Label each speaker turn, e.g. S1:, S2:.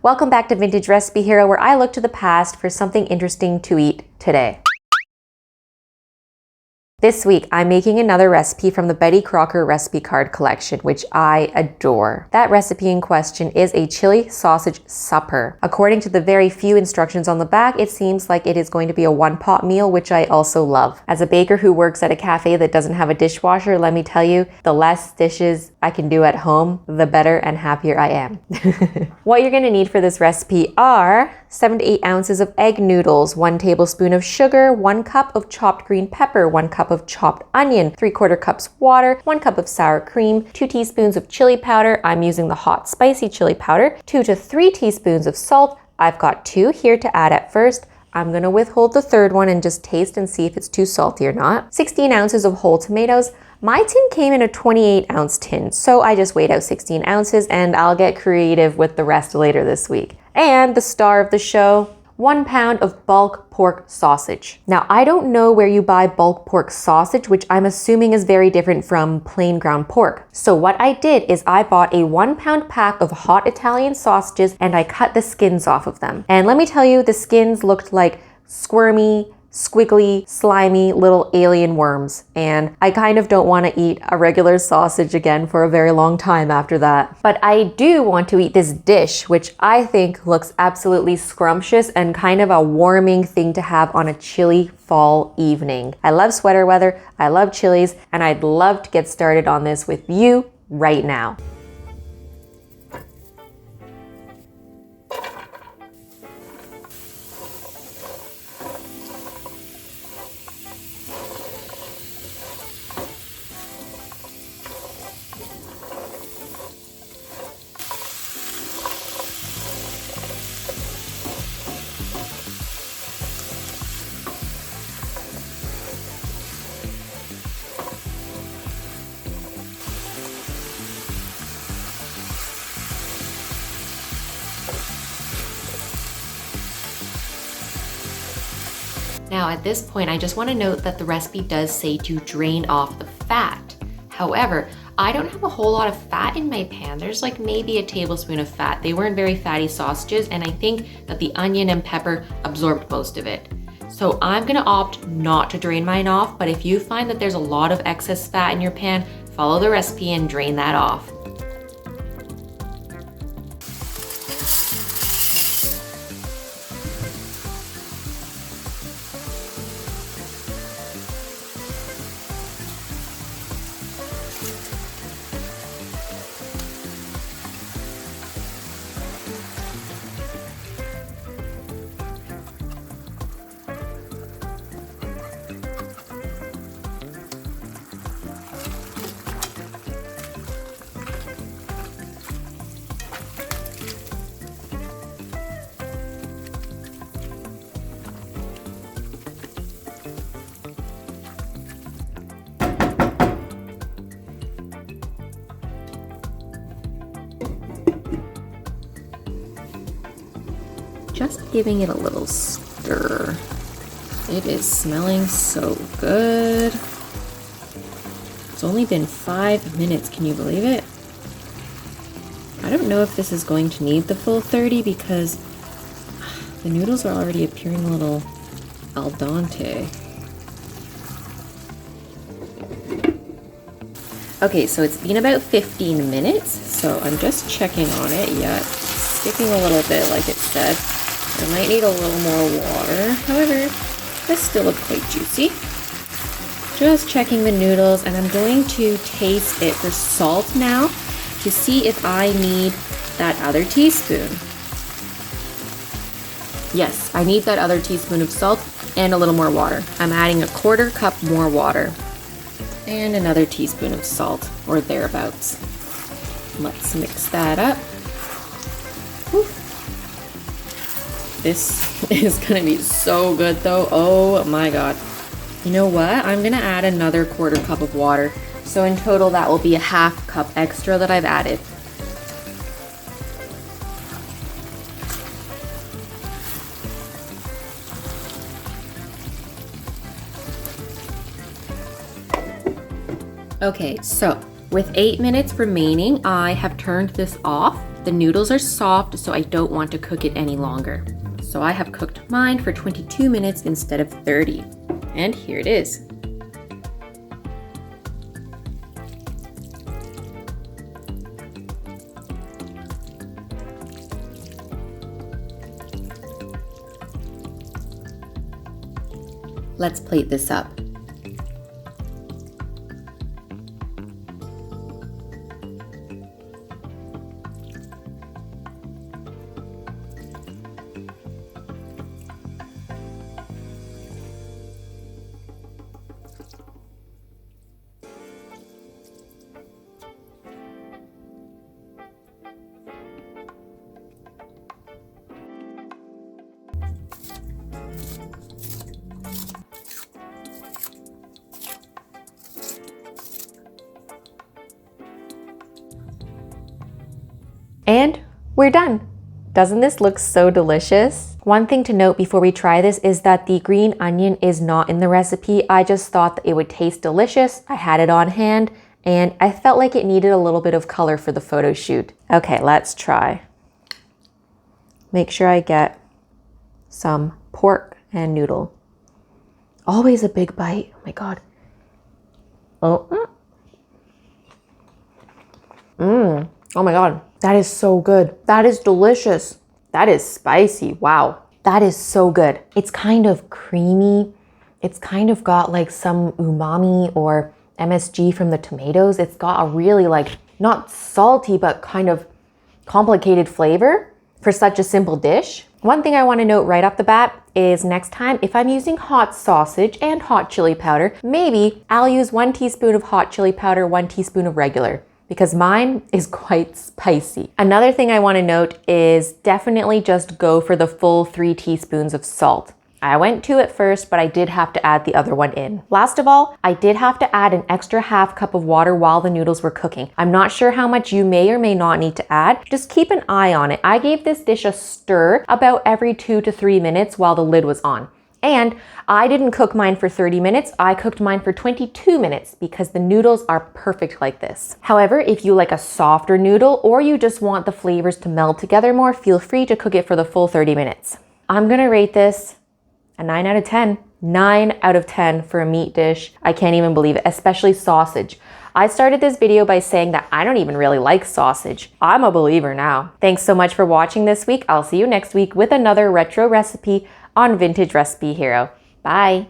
S1: Welcome back to Vintage Recipe Hero, where I look to the past for something interesting to eat today. This week, I'm making another recipe from the Betty Crocker recipe card collection, which I adore. That recipe in question is a chili sausage supper. According to the very few instructions on the back, it seems like it is going to be a one-pot meal, which I also love. As a baker who works at a cafe that doesn't have a dishwasher, let me tell you, the less dishes I can do at home, the better and happier I am. What you're gonna need for this recipe are 7 to 8 ounces of egg noodles, 1 tablespoon of sugar, 1 cup of chopped green pepper, 1 cup of chopped onion, 3/4 cups water, 1 cup of sour cream, 2 teaspoons of chili powder. I'm using the hot spicy chili powder, 2 to 3 teaspoons of salt. I've got 2 here to add at first. I'm gonna withhold the third one and just taste and see if it's too salty or not. 16 ounces of whole tomatoes. My tin came in a 28-ounce tin, so I just weighed out 16 ounces and I'll get creative with the rest later this week. And the star of the show, 1 pound of bulk pork sausage. Now, I don't know where you buy bulk pork sausage, which I'm assuming is very different from plain ground pork. So what I did is I bought a 1 pound pack of hot Italian sausages and I cut the skins off of them. And let me tell you, the skins looked like squirmy, squiggly, slimy little alien worms. And I kind of don't want to eat a regular sausage again for a very long time after that. But I do want to eat this dish, which I think looks absolutely scrumptious and kind of a warming thing to have on a chilly fall evening. I love sweater weather, I love chilies, and I'd love to get started on this with you right now. Now at this point, I just want to note that the recipe does say to drain off the fat. However, I don't have a whole lot of fat in my pan. There's like maybe a tablespoon of fat. They weren't very fatty sausages, and I think that the onion and pepper absorbed most of it. So I'm gonna opt not to drain mine off, but if you find that there's a lot of excess fat in your pan, follow the recipe and drain that off. Just giving it a little stir. It is smelling so good. It's only been 5 minutes, can you believe it? I don't know if this is going to need the full 30 because the noodles are already appearing a little al dente. Okay, so it's been about 15 minutes, so I'm just checking on it. Yeah, it's sticking a little bit like it said. I might need a little more water. However, this still looks quite juicy. Just checking the noodles, and I'm going to taste it for salt now to see if I need that other teaspoon. Yes, I need that other teaspoon of salt and a little more water. I'm adding 1/4 cup more water and another teaspoon of salt or thereabouts. Let's mix that up. Whew. This is gonna be so good though. Oh my god. You know what? I'm gonna add another 1/4 cup of water. So in total, that will be a 1/2 cup extra that I've added. Okay, so with 8 minutes remaining, I have turned this off. The the noodles are soft, so I don't want to cook it any longer. So I have cooked mine for 22 minutes instead of 30. And here it is. Let's plate this up. And we're done. Doesn't this look so delicious? One thing to note before we try this is that the green onion is not in the recipe. I just thought that it would taste delicious. I had it on hand and I felt like it needed a little bit of color for the photo shoot. Okay, let's try. Make sure I get some pork and noodle. Always a big bite. Oh my God. Oh. Oh my God. That is so good. That is delicious. That is spicy. Wow. That is so good. It's kind of creamy. It's kind of got like some umami or MSG from the tomatoes. It's got a really like, not salty, but kind of complicated flavor for such a simple dish. One thing I want to note right off the bat is next time, if I'm using hot sausage and hot chili powder, maybe I'll use 1 teaspoon of hot chili powder, 1 teaspoon of regular, because mine is quite spicy. Another thing I want to note is definitely just go for the full 3 teaspoons of salt. I went 2 at first, but I did have to add the other one in. Last of all, I did have to add an extra ½ cup of water while the noodles were cooking. I'm not sure how much you may or may not need to add. Just keep an eye on it. I gave this dish a stir about every 2 to 3 minutes while the lid was on. And I didn't cook mine for 30 minutes. I cooked mine for 22 minutes because the noodles are perfect like this. However, if you like a softer noodle or you just want the flavors to meld together more, feel free to cook it for the full 30 minutes. I'm gonna rate this a 9 out of 10. 9 out of 10 for a meat dish. I can't even believe it, especially sausage. I started this video by saying that I don't even really like sausage. I'm a believer now. Thanks so much for watching this week. I'll see you next week with another retro recipe on Vintage Recipe Hero. Bye.